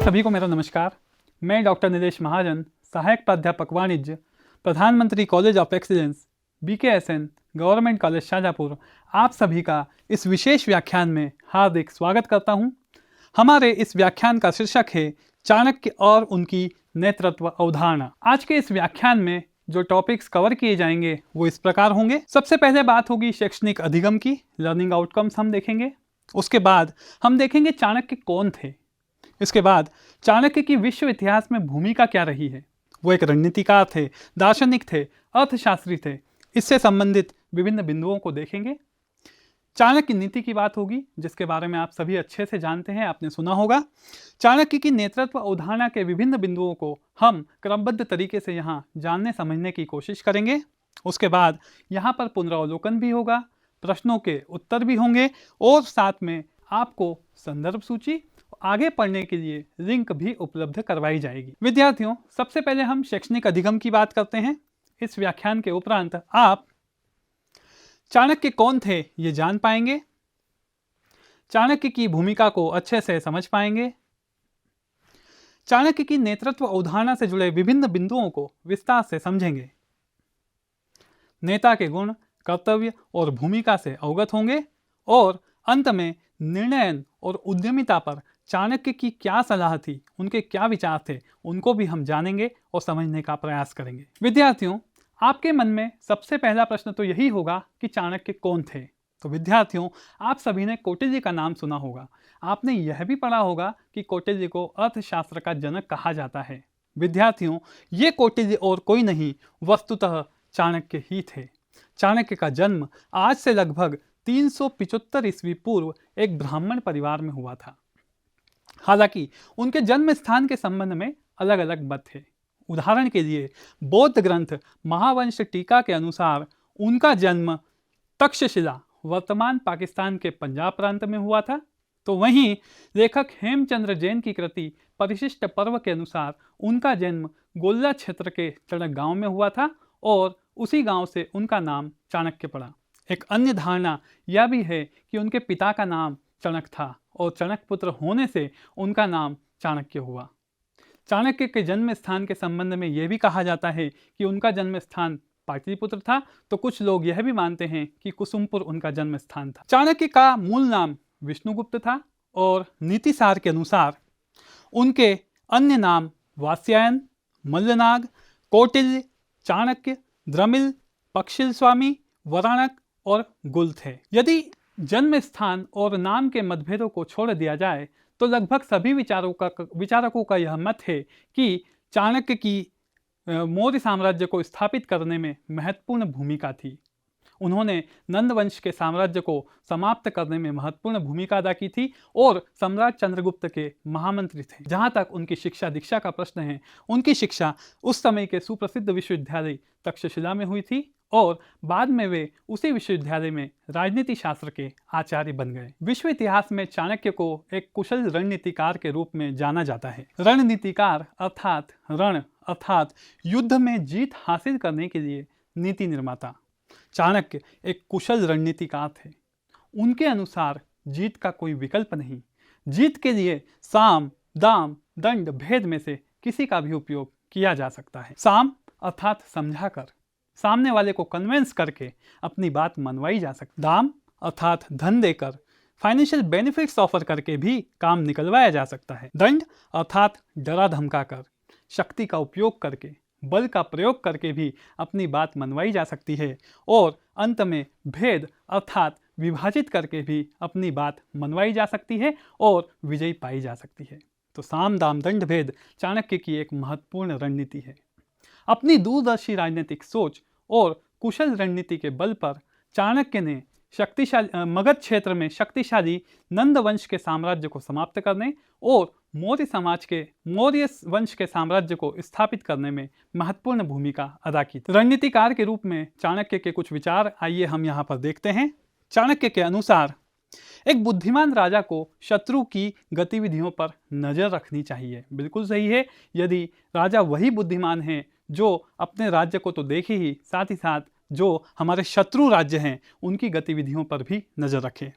सभी को मेरा नमस्कार। मैं डॉक्टर निलेश महाजन, सहायक प्राध्यापक वाणिज्य, प्रधानमंत्री college of excellence, BKSN, government college Shajapur, आप सभी का इस विशेष व्याख्यान में हार्दिक स्वागत करता हूं। हमारे इस व्याख्यान का शीर्षक है चाणक्य और उनकी नेतृत्व अवधारणा। आज के इस व्याख्यान में जो टॉपिक्स कवर किए जाएंगे वो इस प्रकार होंगे। सबसे पहले बात होगी शैक्षणिक अधिगम की, लर्निंग आउटकम्स हम देखेंगे। उसके बाद हम देखेंगे चाणक्य कौन थे। इसके बाद चाणक्य की विश्व इतिहास में भूमिका क्या रही है। वो एक रणनीतिकार थे, दार्शनिक थे, अर्थशास्त्री थे। इससे संबंधित विभिन्न बिंदुओं को देखेंगे। चाणक्य नीति की बात होगी, जिसके बारे में आप सभी अच्छे से जानते हैं, आपने सुना होगा। चाणक्य की नेतृत्व अवधारणा के विभिन्न बिंदुओं को हम क्रमबद्ध तरीके से यहाँ जानने समझने की कोशिश करेंगे। उसके बाद यहाँ पर पुनरावलोकन भी होगा, प्रश्नों के उत्तर भी होंगे और साथ में आपको संदर्भ सूची, आगे पढ़ने के लिए लिंक भी उपलब्ध करवाई जाएगी। विद्यार्थियों, सबसे पहले हम शैक्षणिक अधिगम की बात करते हैं। इस व्याख्यान के उपरांत आप चाणक्य कौन थे ये जान पाएंगे, चाणक्य की भूमिका को अच्छे से समझ पाएंगे, चाणक्य की नेतृत्व अवधारणा से जुड़े विभिन्न बिंदुओं को विस्तार से समझेंगे, नेता के गुण, कर्तव्य और भूमिका से अवगत होंगे और अंत में निर्णयन और उद्यमिता पर चाणक्य की क्या सलाह थी, उनके क्या विचार थे, उनको भी हम जानेंगे और समझने का प्रयास करेंगे। विद्यार्थियों, आपके मन में सबसे पहला प्रश्न तो यही होगा कि चाणक्य कौन थे। तो विद्यार्थियों, आप सभी ने कौटिल्य का नाम सुना होगा। आपने यह भी पढ़ा होगा कि कौटिल्य को अर्थशास्त्र का जनक कहा जाता है। विद्यार्थियों, ये कौटिल्य और कोई नहीं, वस्तुतः चाणक्य ही थे। चाणक्य का जन्म आज से लगभग 375 ईस्वी पूर्व एक ब्राह्मण परिवार में हुआ था। हालांकि उनके जन्म स्थान के संबंध में अलग अलग मत थे। उदाहरण के लिए बौद्ध ग्रंथ महावंश टीका के अनुसार उनका जन्म तक्षशिला, वर्तमान पाकिस्तान के पंजाब प्रांत में हुआ था। तो वहीं लेखक हेमचंद्र जैन की कृति परिशिष्ट पर्व के अनुसार उनका जन्म गोल्ला क्षेत्र के चणक गांव में हुआ था और उसी गांव से उनका नाम चाणक्य पड़ा। एक अन्य धारणा यह भी है कि उनके पिता का नाम चणक था और चणक पुत्र होने से उनका नाम चाणक्य हुआ। चाणक्य के जन्म स्थान के संबंध में यह भी कहा जाता है कि उनका जन्म स्थान पाटलिपुत्र था, तो कुछ लोग यह भी मानते हैं कि कुसुमपुर उनका जन्म स्थान था। चाणक्य का मूल नाम विष्णुगुप्त था और नीतिसार के अनुसार उनके अन्य नाम वात्स्यायन, मल्लनाग, कौटिल्य, चाणक्य, द्रमिल, पक्षिल स्वामी, वराणक और गुल थे। यदि जन्म स्थान और नाम के मतभेदों को छोड़ दिया जाए तो लगभग सभी विचारकों का यह मत है कि चाणक्य की मौर्य साम्राज्य को स्थापित करने में महत्वपूर्ण भूमिका थी। उन्होंने नंद वंश के साम्राज्य को समाप्त करने में महत्वपूर्ण भूमिका अदा की थी और सम्राट चंद्रगुप्त के महामंत्री थे। जहाँ तक उनकी शिक्षा दीक्षा का प्रश्न है, उनकी शिक्षा उस समय के सुप्रसिद्ध विश्वविद्यालय तक्षशिला में हुई थी और बाद में वे उसी विश्वविद्यालय में राजनीति शास्त्र के आचार्य बन गए। विश्व इतिहास में चाणक्य को एक कुशल रणनीतिकार के रूप में जाना जाता है। रणनीतिकार अर्थात रण अर्थात युद्ध में जीत हासिल करने के लिए नीति निर्माता। चाणक्य एक कुशल रणनीतिकार थे। उनके अनुसार जीत का कोई विकल्प नहीं। जीत के लिए साम, दाम, दंड, भेद में से किसी का भी उपयोग किया जा सकता है। साम अर्थात समझाकर, सामने वाले को कन्विंस करके अपनी बात मनवाई जा सकती। दाम अर्थात धन देकर, फाइनेंशियल बेनिफिट्स ऑफर करके भी काम निकलवाया जा सकता है। दंड अर्थात डरा धमका कर, शक्ति का उपयोग करके, बल का प्रयोग करके भी अपनी बात मनवाई जा सकती है। और अंत में भेद अर्थात विभाजित करके भी अपनी बात मनवाई जा सकती है और विजयी पाई जा सकती है। तो साम, दाम, दंड, भेद चाणक्य की एक महत्वपूर्ण रणनीति है। अपनी दूरदर्शी राजनीतिक सोच और कुशल रणनीति के बल पर चाणक्य ने मगध क्षेत्र में शक्तिशाली नंद वंश के साम्राज्य को समाप्त करने और मौर्य वंश के साम्राज्य को स्थापित करने में महत्वपूर्ण भूमिका अदा की थी। रणनीतिकार के रूप में चाणक्य के कुछ विचार आइए हम यहाँ पर देखते हैं। चाणक्य के अनुसार एक बुद्धिमान राजा को शत्रु की गतिविधियों पर नजर रखनी चाहिए। बिल्कुल सही है। यदि राजा वही बुद्धिमान है जो अपने राज्य को तो देखे ही, साथ ही साथ जो हमारे शत्रु राज्य हैं उनकी गतिविधियों पर भी नजर रखे।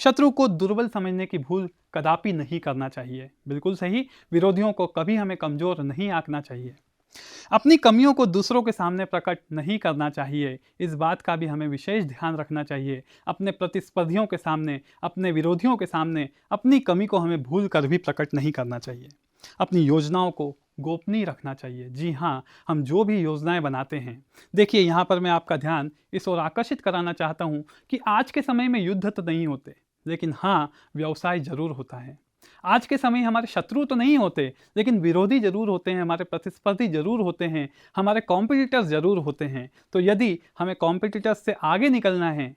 शत्रु को दुर्बल समझने की भूल कदापि नहीं करना चाहिए। बिल्कुल सही, विरोधियों को कभी हमें कमजोर नहीं आंकना चाहिए। अपनी कमियों को दूसरों के सामने प्रकट नहीं करना चाहिए, इस बात का भी हमें विशेष ध्यान रखना चाहिए। अपने प्रतिस्पर्धियों के सामने, अपने विरोधियों के सामने अपनी कमी को हमें भूल कर भी प्रकट नहीं करना चाहिए। अपनी योजनाओं को गोपनीय रखना चाहिए। जी हाँ, हम जो भी योजनाएं बनाते हैं, देखिए यहाँ पर मैं आपका ध्यान इस ओर आकर्षित कराना चाहता हूँ कि आज के समय में युद्ध तो नहीं होते, लेकिन हाँ, व्यवसाय जरूर होता है। आज के समय हमारे शत्रु तो नहीं होते, लेकिन विरोधी जरूर होते हैं, हमारे प्रतिस्पर्धी जरूर होते हैं, हमारे कॉम्पिटिटर्स जरूर होते हैं। तो यदि हमें कॉम्पिटिटर्स से आगे निकलना है,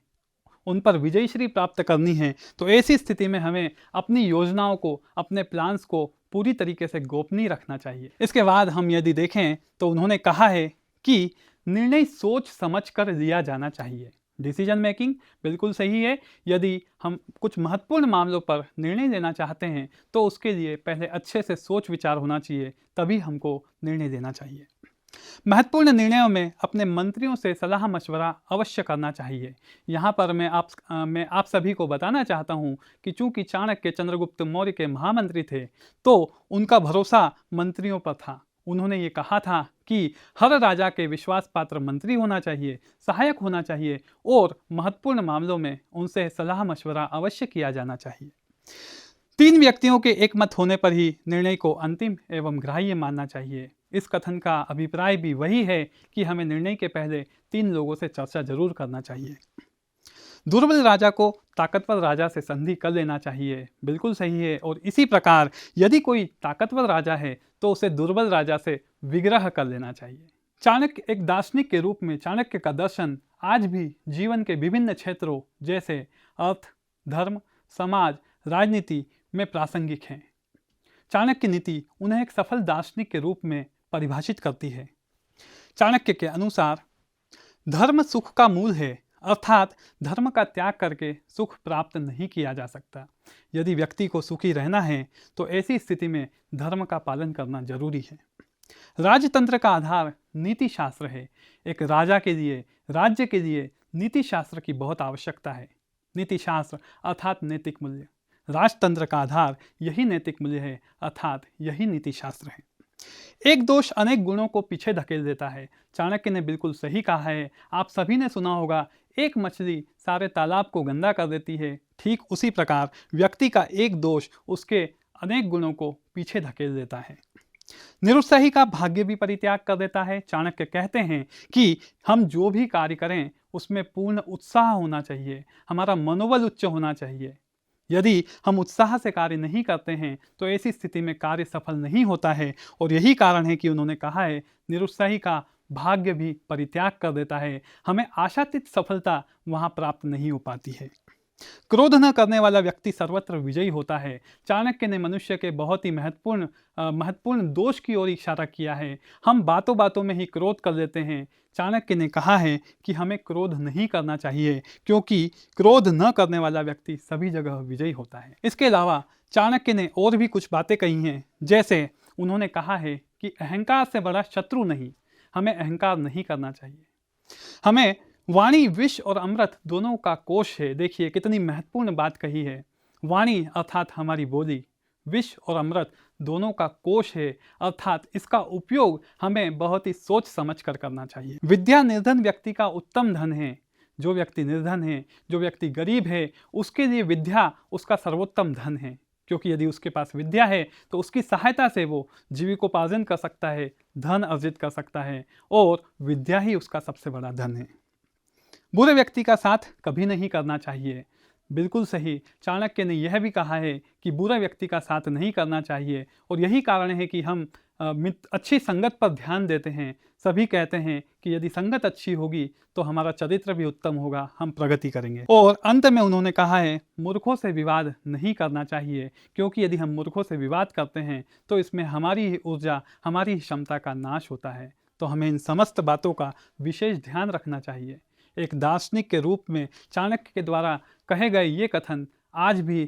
उन पर विजयश्री प्राप्त करनी है, तो ऐसी स्थिति में हमें अपनी योजनाओं को, अपने प्लान्स को पूरी तरीके से गोपनीय रखना चाहिए। इसके बाद हम यदि देखें तो उन्होंने कहा है कि निर्णय सोच समझ कर लिया जाना चाहिए। डिसीजन मेकिंग बिल्कुल सही है। यदि हम कुछ महत्वपूर्ण मामलों पर निर्णय लेना चाहते हैं तो उसके लिए पहले अच्छे से सोच विचार होना चाहिए, तभी हमको निर्णय लेना चाहिए। महत्वपूर्ण निर्णयों में अपने मंत्रियों से सलाह मशवरा अवश्य करना चाहिए। यहाँ पर मैं आप सभी को बताना चाहता हूँ कि चूंकि चाणक्य चंद्रगुप्त मौर्य के महामंत्री थे, तो उनका भरोसा मंत्रियों पर था। उन्होंने ये कहा था कि हर राजा के विश्वास पात्र मंत्री होना चाहिए, सहायक होना चाहिए और महत्वपूर्ण मामलों में उनसे सलाह मशवरा अवश्य किया जाना चाहिए। 3 व्यक्तियों के एक मत होने पर ही निर्णय को अंतिम एवं ग्राह्य मानना चाहिए। इस कथन का अभिप्राय भी वही है कि हमें निर्णय के पहले 3 लोगों से चर्चा जरूर करना चाहिए। दुर्बल राजा को ताकतवर राजा से संधि कर लेना चाहिए। बिल्कुल सही है। और इसी प्रकार यदि कोई ताकतवर राजा है तो उसे दुर्बल राजा से विग्रह कर लेना चाहिए। चाणक्य एक दार्शनिक के रूप में चाणक्य का दर्शन आज भी जीवन के विभिन्न क्षेत्रों जैसे अर्थ, धर्म, समाज, राजनीति में प्रासंगिक हैं। चाणक्य नीति उन्हें एक सफल दार्शनिक के रूप में परिभाषित करती है। चाणक्य के अनुसार धर्म सुख का मूल है, अर्थात धर्म का त्याग करके सुख प्राप्त नहीं किया जा सकता। यदि व्यक्ति को सुखी रहना है तो ऐसी स्थिति में धर्म का पालन करना जरूरी है। राजतंत्र का आधार नीति शास्त्र है। एक राजा के लिए, राज्य के लिए नीति शास्त्र की बहुत आवश्यकता है। नीति शास्त्र अर्थात नैतिक मूल्य। राजतंत्र का आधार यही नैतिक मूल्य है, अर्थात यही नीति शास्त्र है। एक दोष अनेक गुणों को पीछे धकेल देता है। चाणक्य ने बिल्कुल सही कहा है। आप सभी ने सुना होगा, एक मछली सारे तालाब को गंदा कर देती है। ठीक उसी प्रकार व्यक्ति का एक दोष उसके अनेक गुणों को पीछे धकेल देता है। निरुत्साही का भाग्य भी परित्याग कर देता है। चाणक्य कहते हैं कि हम जो भी कार्य करें उसमें पूर्ण उत्साह होना चाहिए, हमारा मनोबल उच्च होना चाहिए। यदि हम उत्साह से कार्य नहीं करते हैं तो ऐसी स्थिति में कार्य सफल नहीं होता है। और यही कारण है कि उन्होंने कहा है, निरुत्साही का भाग्य भी परित्याग कर देता है। हमें आशातीत सफलता वहां प्राप्त नहीं हो पाती है। क्रोध न करने वाला व्यक्ति सर्वत्र विजयी होता है। चाणक्य ने मनुष्य के बहुत ही महत्वपूर्ण दोष की ओर इशारा किया है। हम बातों बातों में ही क्रोध कर लेते हैं। चाणक्य ने कहा है कि हमें क्रोध नहीं करना चाहिए, क्योंकि क्रोध न करने वाला व्यक्ति सभी जगह विजयी होता है। इसके अलावा चाणक्य ने और भी कुछ बातें कही हैं, जैसे उन्होंने कहा है कि अहंकार से बड़ा शत्रु नहीं, हमें अहंकार नहीं करना चाहिए। हमें वाणी विष और अमृत दोनों का कोश है। देखिए कितनी महत्वपूर्ण बात कही है। वाणी अर्थात हमारी बोली, विष और अमृत दोनों का कोश है, अर्थात इसका उपयोग हमें बहुत ही सोच समझ कर करना चाहिए। विद्या निर्धन व्यक्ति का उत्तम धन है। जो व्यक्ति निर्धन है, जो व्यक्ति गरीब है, उसके लिए विद्या उसका सर्वोत्तम धन है, क्योंकि यदि उसके पास विद्या है तो उसकी सहायता से वो जीविकोपार्जन कर सकता है, धन अर्जित कर सकता है, और विद्या ही उसका सबसे बड़ा धन है। बुरे व्यक्ति का साथ कभी नहीं करना चाहिए। बिल्कुल सही। चाणक्य ने यह भी कहा है कि बुरे व्यक्ति का साथ नहीं करना चाहिए, और यही कारण है कि हम अच्छी संगत पर ध्यान देते हैं। सभी कहते हैं कि यदि संगत अच्छी होगी तो हमारा चरित्र भी उत्तम होगा, हम प्रगति करेंगे। और अंत में उन्होंने कहा है, मूर्खों से विवाद नहीं करना चाहिए, क्योंकि यदि हम मूर्खों से विवाद करते हैं तो इसमें हमारी ही ऊर्जा, हमारी ही क्षमता का नाश होता है। तो हमें इन समस्त बातों का विशेष ध्यान रखना चाहिए। एक दार्शनिक के रूप में चाणक्य के द्वारा कहे गए ये कथन आज भी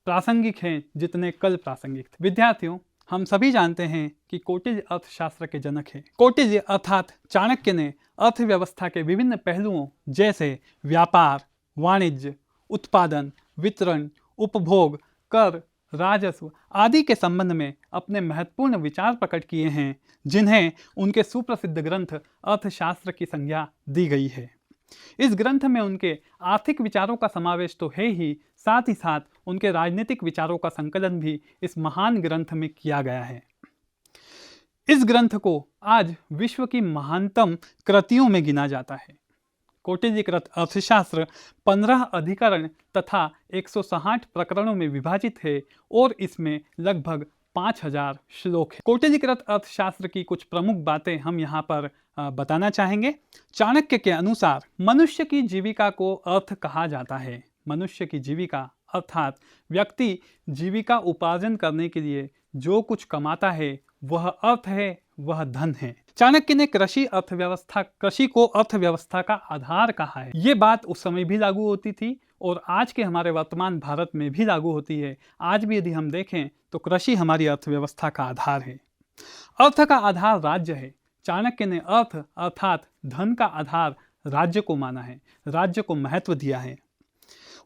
प्रासंगिक हैं जितने कल प्रासंगिक थे। विद्यार्थियों, हम सभी जानते हैं कि कौटिल्य अर्थशास्त्र के जनक हैं। कौटिल्य अर्थात चाणक्य ने अर्थव्यवस्था के विभिन्न पहलुओं जैसे व्यापार, वाणिज्य, उत्पादन, वितरण, उपभोग, कर, राजस्व आदि के संबंध में अपने महत्वपूर्ण विचार प्रकट किए हैं, जिन्हें उनके सुप्रसिद्ध ग्रंथ अर्थशास्त्र की संज्ञा दी गई है। इस ग्रंथ में उनके आर्थिक विचारों का समावेश तो है ही, साथ ही साथ उनके राजनीतिक विचारों का संकलन भी इस महान ग्रंथ में किया गया है। इस ग्रंथ को आज विश्व की महानतम कृतियों में गिना जाता है। कौटिल्यकृत अर्थशास्त्र 15 अधिकरण तथा 160 प्रकरणों में विभाजित है और इसमें लगभग 5000 श्लोक है। कौटिल्यकृत अर्थशास्त्र की कुछ प्रमुख बातें हम यहाँ पर बताना चाहेंगे। चाणक्य के अनुसार मनुष्य की जीविका को अर्थ कहा जाता है। मनुष्य की जीविका अर्थात व्यक्ति जीविका उपार्जन करने के लिए जो कुछ कमाता है वह अर्थ है, वह धन है। चाणक्य ने कृषि को अर्थव्यवस्था का आधार कहा है। ये बात उस समय भी लागू होती थी और आज के हमारे वर्तमान भारत में भी लागू होती है। आज भी यदि हम देखें तो कृषि हमारी अर्थव्यवस्था का आधार है। अर्थ का आधार राज्य है। चाणक्य ने अर्थ अर्थात धन का आधार राज्य को माना है, राज्य को महत्व दिया है।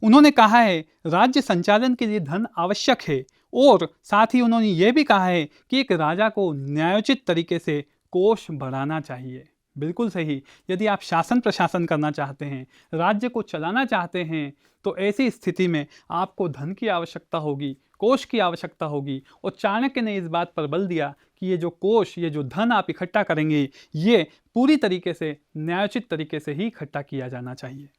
उन्होंने कहा है राज्य संचालन के लिए धन आवश्यक है और साथ ही उन्होंने ये भी कहा है कि एक राजा को न्यायोचित तरीके से कोष बढ़ाना चाहिए। बिल्कुल सही। यदि आप शासन प्रशासन करना चाहते हैं, राज्य को चलाना चाहते हैं, तो ऐसी स्थिति में आपको धन की आवश्यकता होगी, कोष की आवश्यकता होगी। और चाणक्य ने इस बात पर बल दिया कि ये जो कोष, ये जो धन आप इकट्ठा करेंगे, ये पूरी तरीके से न्यायोचित तरीके से ही इकट्ठा किया जाना चाहिए।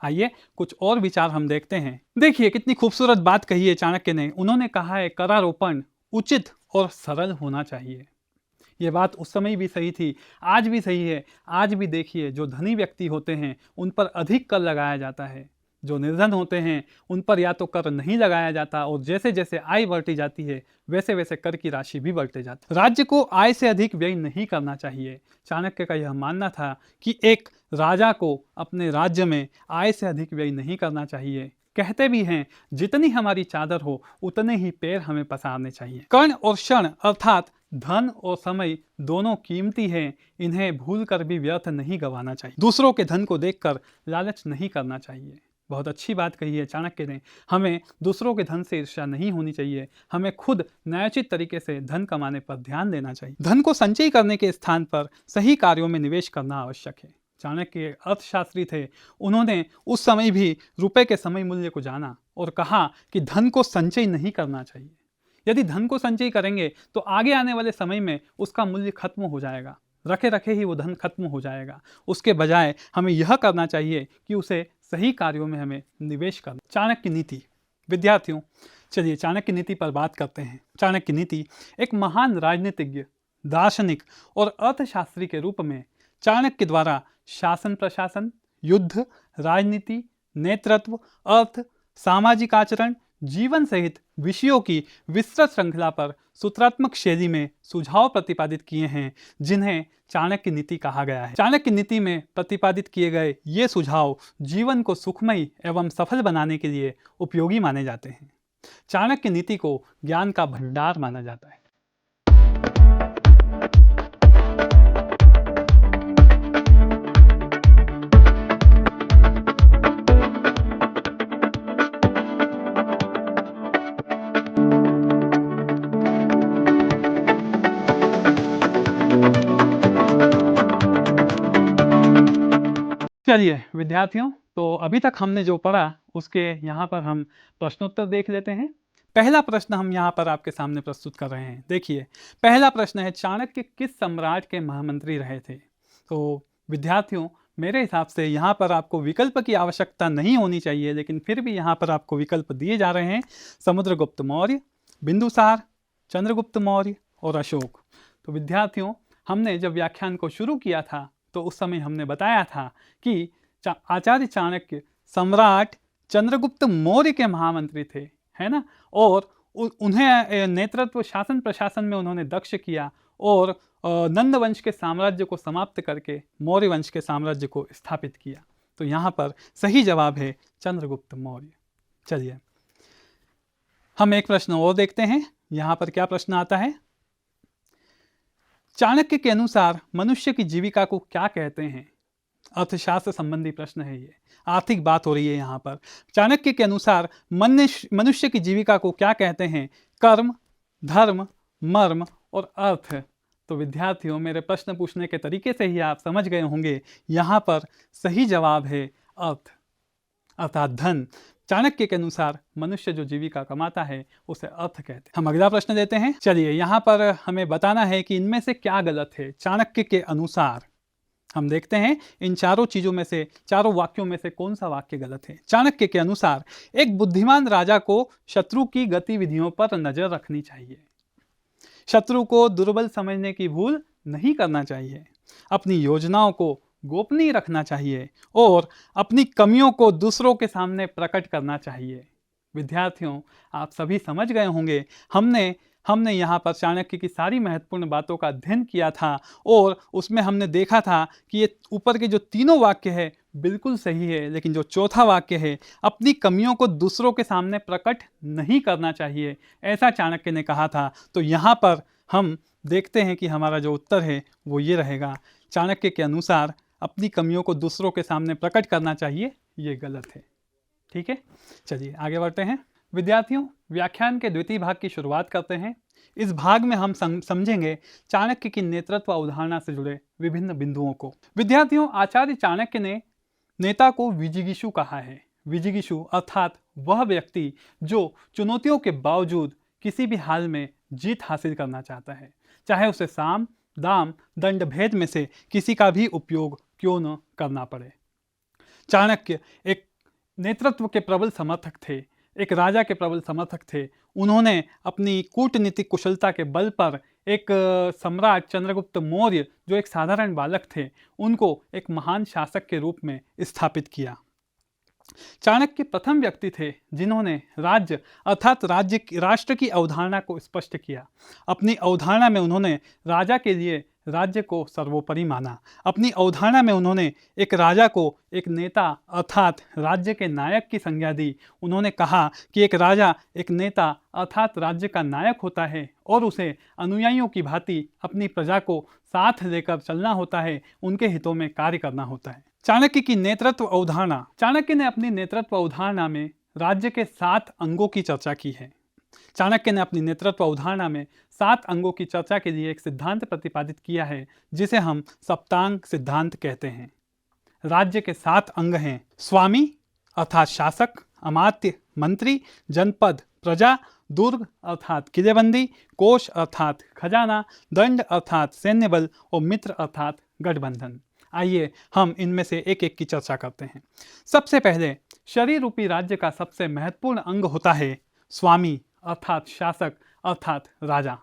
आइए कुछ और विचार हम देखते हैं। देखिए कितनी खूबसूरत बात कही है चाणक्य ने। उन्होंने कहा है करारोपण उचित और सरल होना चाहिए। ये बात उस समय भी सही थी, आज भी सही है। आज भी देखिए जो धनी व्यक्ति होते हैं उन पर अधिक कर लगाया जाता है, जो निर्धन होते हैं उन पर या तो कर नहीं लगाया जाता और जैसे जैसे आय बढ़ती जाती है वैसे वैसे कर की राशि भी बढ़ते जाती है। राज्य को आय से अधिक व्यय नहीं करना चाहिए। चाणक्य का यह मानना था कि एक राजा को अपने राज्य में आय से अधिक व्यय नहीं करना चाहिए। कहते भी हैं जितनी हमारी चादर हो उतने ही पैर हमें पसारने चाहिए। कर्ण और क्षण अर्थात धन और समय दोनों कीमती हैं, इन्हें भूल कर भी व्यर्थ नहीं गंवाना चाहिए। दूसरों के धन को देखकर लालच नहीं करना चाहिए। बहुत अच्छी बात कही है चाणक्य ने। हमें दूसरों के धन से ईर्ष्या नहीं होनी चाहिए। हमें खुद न्यायोचित तरीके से धन कमाने पर ध्यान देना चाहिए। धन को संचय करने के स्थान पर सही कार्यों में निवेश करना आवश्यक है। चाणक्य अर्थशास्त्री थे। उन्होंने उस समय भी रुपए के समय मूल्य को जाना और कहा कि धन को संचय नहीं करना चाहिए। यदि धन को संचय करेंगे तो आगे आने वाले समय में उसका मूल्य खत्म हो जाएगा, रखे रखे ही वो धन खत्म हो जाएगा। उसके बजाय हमें यह करना चाहिए कि उसे सही कार्यों में हमें निवेश करना। चाणक्य नीति। विद्यार्थियों चलिए चाणक्य नीति पर बात करते हैं। चाणक्य नीति एक महान राजनीतिज्ञ, दार्शनिक और अर्थशास्त्री के रूप में चाणक्य द्वारा शासन प्रशासन, युद्ध, राजनीति, नेतृत्व, अर्थ, सामाजिक आचरण, जीवन सहित विषयों की विस्तृत श्रृंखला पर सूत्रात्मक शैली में सुझाव प्रतिपादित किए हैं, जिन्हें चाणक्य नीति कहा गया है। चाणक्य नीति में प्रतिपादित किए गए ये सुझाव जीवन को सुखमयी एवं सफल बनाने के लिए उपयोगी माने जाते हैं। चाणक्य नीति को ज्ञान का भंडार माना जाता है। चलिए विद्यार्थियों, तो अभी तक हमने जो पढ़ा उसके यहाँ पर हम प्रश्नोत्तर देख लेते हैं। पहला प्रश्न हम यहाँ पर आपके सामने प्रस्तुत कर रहे हैं। देखिए पहला प्रश्न है, चाणक्य किस सम्राट के महामंत्री रहे थे? तो विद्यार्थियों मेरे हिसाब से यहाँ पर आपको विकल्प की आवश्यकता नहीं होनी चाहिए, लेकिन फिर भी यहाँ पर आपको विकल्प दिए जा रहे हैं। समुद्रगुप्त मौर्य, बिंदुसार, चंद्रगुप्त मौर्य और अशोक। तो विद्यार्थियों हमने जब व्याख्यान को शुरू किया था तो उस समय हमने बताया था कि आचार्य चाणक्य सम्राट चंद्रगुप्त मौर्य के महामंत्री थे, है ना। और उन्हें नेतृत्व शासन प्रशासन में उन्होंने दक्ष किया और नंद वंश के साम्राज्य को समाप्त करके मौर्य वंश के साम्राज्य को स्थापित किया। तो यहाँ पर सही जवाब है चंद्रगुप्त मौर्य। चलिए हम एक प्रश्न और देखते हैं। यहाँ पर क्या प्रश्न आता है? चाणक्य के अनुसार मनुष्य की जीविका को क्या कहते हैं? अर्थशास्त्र संबंधी प्रश्न है ये, आर्थिक बात हो रही है यहाँ पर। चाणक्य के अनुसार मनुष्य की जीविका को क्या कहते हैं? कर्म, धर्म, मर्म और अर्थ। तो विद्यार्थियों, मेरे प्रश्न पूछने के तरीके से ही आप समझ गए होंगे, यहाँ पर सही जवाब है अर्थ, अर्थात धन। चाणक्य के अनुसार मनुष्य जो जीविका कमाता है उसे अर्थ कहते हैं। हम अगला प्रश्न देते हैं। चलिए, यहाँ पर हमें बताना है कि इनमें से क्या गलत है चाणक्य के अनुसार। हम देखते हैं इन चारों चीजों में से, चारों वाक्यों में से कौन सा वाक्य गलत है। चाणक्य के अनुसार एक बुद्धिमान राजा को शत्रु की गतिविधियों पर नजर रखनी चाहिए, शत्रु को दुर्बल समझने की भूल नहीं करना चाहिए, अपनी योजनाओं को गोपनीय रखना चाहिए और अपनी कमियों को दूसरों के सामने प्रकट करना चाहिए। विद्यार्थियों, आप सभी समझ गए होंगे, हमने यहाँ पर चाणक्य की सारी महत्वपूर्ण बातों का अध्ययन किया था और उसमें हमने देखा था कि ये ऊपर के जो तीनों वाक्य है बिल्कुल सही है, लेकिन जो चौथा वाक्य है, अपनी कमियों को दूसरों के सामने प्रकट नहीं करना चाहिए, ऐसा चाणक्य ने कहा था। तो यहाँ पर हम देखते हैं कि हमारा जो उत्तर है वो ये रहेगा। चाणक्य के अनुसार अपनी कमियों को दूसरों के सामने प्रकट करना चाहिए, ये गलत है। ठीक है, चलिए आगे बढ़ते हैं। विद्यार्थियों, व्याख्यान के द्वितीय भाग की शुरुआत करते हैं। इस भाग में हम समझेंगे चाणक्य की नेतृत्व अवधारणा से जुड़े विभिन्न बिंदुओं को। विद्यार्थियों, आचार्य चाणक्य ने नेता को विजिगीषु कहा है। विजिगीषु अर्थात वह व्यक्ति जो चुनौतियों के बावजूद किसी भी हाल में जीत हासिल करना चाहता है, चाहे उसे साम, दाम, दंड भेद में से किसी का भी उपयोग क्यों न करना पड़े। चाणक्य एक नेतृत्व के प्रबल समर्थक थे, एक राजा के प्रबल समर्थक थे। उन्होंने अपनी कूटनीतिक कुशलता के बल पर एक सम्राट चंद्रगुप्त मौर्य, जो एक साधारण बालक थे, उनको एक महान शासक के रूप में स्थापित किया। चाणक्य प्रथम व्यक्ति थे जिन्होंने राज्य अर्थात राष्ट्र की अवधारणा को स्पष्ट किया। अपनी अवधारणा में उन्होंने राजा के लिए राज्य को सर्वोपरि माना। अपनी अवधारणा में उन्होंने एक राजा को एक नेता अर्थात राज्य के नायक की संज्ञा दी। उन्होंने कहा कि एक राजा एक नेता अर्थात राज्य का नायक होता है और उसे अनुयायियों की भांति अपनी प्रजा को साथ लेकर चलना होता है, उनके हितों में कार्य करना होता है। चाणक्य की नेतृत्व अवधारणा। चाणक्य ने अपनी नेतृत्व अवधारणा में राज्य के 7 अंगों की चर्चा की है। चाणक्य ने अपनी नेतृत्व अवधारणा में 7 अंगों की चर्चा के लिए एक सिद्धांत प्रतिपादित किया है, जिसे हम सप्तांग सिद्धांत कहते हैं। राज्य के 7 अंग हैं: स्वामी अर्थात शासक, अमात्य मंत्री, जनपद प्रजा, दुर्ग अर्थात किलेबंदी, कोष अर्थात खजाना, दंड अर्थात सैन्य बल और मित्र अर्थात गठबंधन। आइए हम इनमें से एक एक की चर्चा करते हैं। सबसे पहले शरीर रूपी राज्य का सबसे महत्वपूर्ण अंग होता है स्वामी अर्थात शासक अर्थात राजा।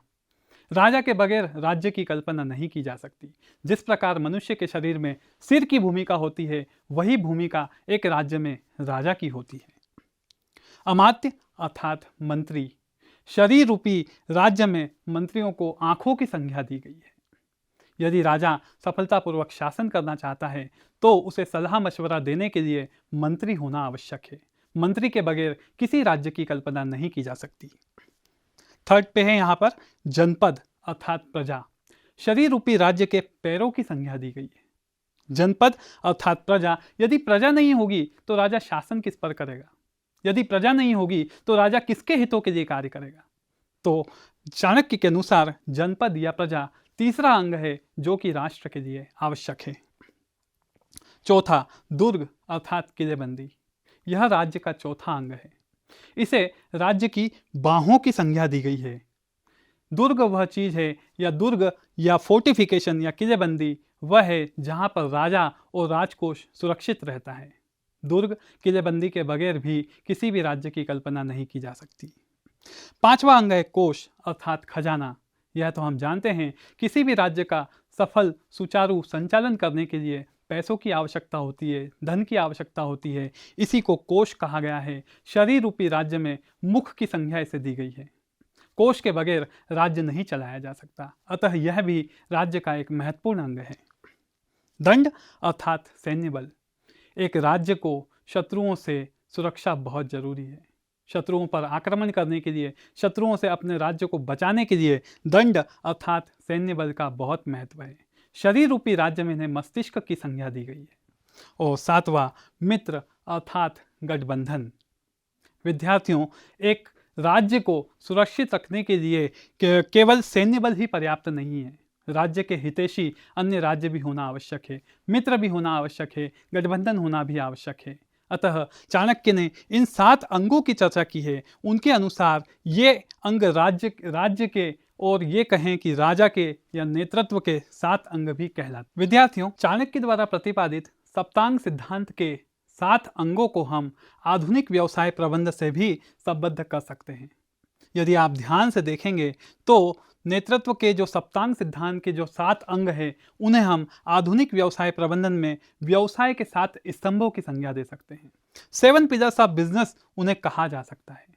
राजा के बगैर राज्य की कल्पना नहीं की जा सकती। जिस प्रकार मनुष्य के शरीर में सिर की भूमिका होती है, वही भूमिका एक राज्य में राजा की होती है। अमात्य अर्थात मंत्री। शरीर रूपी राज्य में मंत्रियों को आंखों की संज्ञा दी गई है। यदि राजा सफलतापूर्वक शासन करना चाहता है तो उसे सलाह मशवरा देने के लिए मंत्री होना आवश्यक है। मंत्री के बगैर किसी राज्य की कल्पना नहीं की जा सकती। थर्ड पे है यहाँ पर जनपद अर्थात प्रजा। शरीर रूपी राज्य के पैरों की संज्ञा दी गई है। जनपद अर्थात प्रजा। यदि प्रजा नहीं होगी तो राजा शासन किस पर करेगा? यदि प्रजा नहीं होगी तो राजा किसके हितों के लिए कार्य करेगा? तो चाणक्य के अनुसार जनपद या प्रजा तीसरा अंग है जो कि राष्ट्र के लिए आवश्यक है। चौथा दुर्ग अर्थात किलेबंदी। यह राज्य का चौथा अंग है। इसे राज्य की बाहों की संज्ञा दी गई है। दुर्ग वह चीज है या दुर्ग या फोर्टिफिकेशन या किलेबंदी वह है जहां पर राजा और राजकोष सुरक्षित रहता है। दुर्ग किलेबंदी के बगैर भी किसी भी राज्य की कल्पना नहीं की जा सकती। पांचवा अंग है कोष अर्थात खजाना। यह तो हम जानते हैं, किसी भी राज्य का सफल सुचारू संचालन करने के लिए पैसों की आवश्यकता होती है, धन की आवश्यकता होती है। इसी को कोष कहा गया है। शरीर रूपी राज्य में मुख की संज्ञा इसे दी गई है। कोष के बगैर राज्य नहीं चलाया जा सकता, अतः यह भी राज्य का एक महत्वपूर्ण अंग है। दंड अर्थात सैन्य बल। एक राज्य को शत्रुओं से सुरक्षा बहुत जरूरी है। शत्रुओं पर आक्रमण करने के लिए, शत्रुओं से अपने राज्य को बचाने के लिए दंड अर्थात सैन्य बल का बहुत महत्व है। शरीर रूपी राज्य में इन्हें मस्तिष्क की संज्ञा दी गई है। और सातवां मित्र अर्थात गठबंधन। विद्यार्थियों, एक राज्य को सुरक्षित रखने के लिए केवल सैन्य बल ही पर्याप्त नहीं है। राज्य के हितैषी अन्य राज्य भी होना आवश्यक है, मित्र भी होना आवश्यक है, गठबंधन होना भी आवश्यक है। अतः चाणक्य ने इन 7 अंगों की चर्चा की है। उनके अनुसार ये अंग राज्य के और ये कहें कि राजा के या नेतृत्व के 7 अंग भी कहलाते। विद्यार्थियों, चाणक्य द्वारा प्रतिपादित सप्तांग सिद्धांत के 7 अंगों को हम आधुनिक व्यवसाय प्रबंध से भी संबद्ध कर सकते हैं। यदि आप ध्यान से देखेंगे तो नेतृत्व के जो सप्तांग सिद्धांत के जो 7 अंग हैं, उन्हें हम आधुनिक व्यवसाय प्रबंधन में व्यवसाय के 7 स्तंभों की संज्ञा दे सकते हैं। 7 पिलर्स ऑफ बिजनेस उन्हें कहा जा सकता है।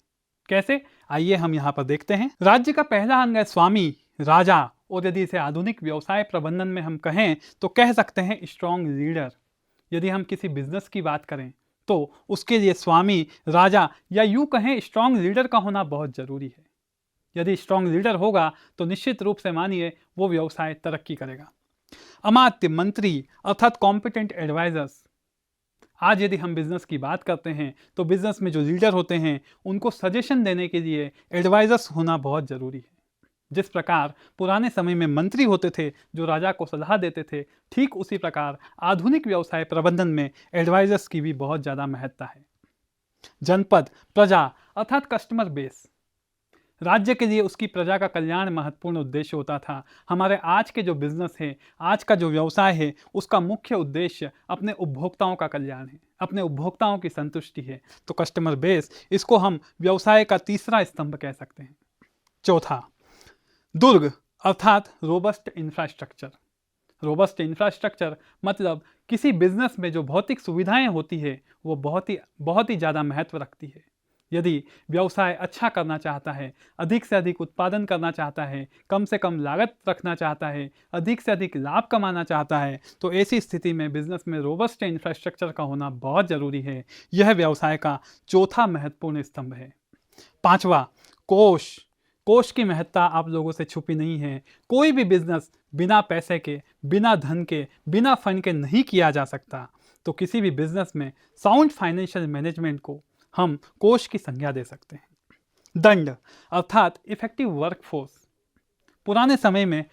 कैसे? आइए हम यहाँ पर देखते हैं। राज्य का पहला अंग है स्वामी, राजा, और यदि इसे आधुनिक व्यवसाय प्रबंधन में हम कहें तो कह सकते हैं स्ट्रॉन्ग लीडर। यदि हम किसी बिजनेस की बात करें तो उसके लिए स्वामी, राजा या यूं कहें स्ट्रॉन्ग लीडर का होना बहुत जरूरी है। यदि स्ट्रॉन्ग लीडर होगा तो निश्चित रूप से मानिए वो व्यवसाय तरक्की करेगा। अमात्य, मंत्री अर्थात कॉम्पिटेंट एडवाइजर्स। आज यदि हम बिजनेस की बात करते हैं तो बिजनेस में जो लीडर होते हैं उनको सजेशन देने के लिए एडवाइजर्स होना बहुत जरूरी है। जिस प्रकार पुराने समय में मंत्री होते थे जो राजा को सलाह देते थे, ठीक उसी प्रकार आधुनिक व्यवसाय प्रबंधन में एडवाइजर्स की भी बहुत ज़्यादा महत्ता है। जनपद, प्रजा अर्थात कस्टमर बेस। राज्य के लिए उसकी प्रजा का कल्याण महत्वपूर्ण उद्देश्य होता था। हमारे आज के जो बिजनेस है, आज का जो व्यवसाय है, उसका मुख्य उद्देश्य अपने उपभोक्ताओं का कल्याण है, अपने उपभोक्ताओं की संतुष्टि है। तो कस्टमर बेस, इसको हम व्यवसाय का तीसरा स्तंभ कह सकते हैं। चौथा, दुर्ग अर्थात रोबस्ट इंफ्रास्ट्रक्चर। रोबस्ट इंफ्रास्ट्रक्चर मतलब किसी बिजनेस में जो भौतिक सुविधाएं होती है वो बहुत ही ज़्यादा महत्व रखती है। यदि व्यवसाय अच्छा करना चाहता है, अधिक से अधिक उत्पादन करना चाहता है, कम से कम लागत रखना चाहता है, अधिक से अधिक लाभ कमाना चाहता है, तो ऐसी स्थिति में बिजनेस में रोबस्ट इंफ्रास्ट्रक्चर का होना बहुत ज़रूरी है। यह व्यवसाय का चौथा महत्वपूर्ण स्तंभ है। पांचवा, कोष। कोष की महत्ता आप लोगों से छुपी नहीं है। कोई भी बिजनेस बिना पैसे के, बिना धन के, बिना फंड के नहीं किया जा सकता। तो किसी भी बिजनेस में साउंड फाइनेंशियल मैनेजमेंट को हम कोष की संज्ञा दे सकते हैं। दंड अर्थात इफेक्टिव वर्कफोर्स। पुराने समय में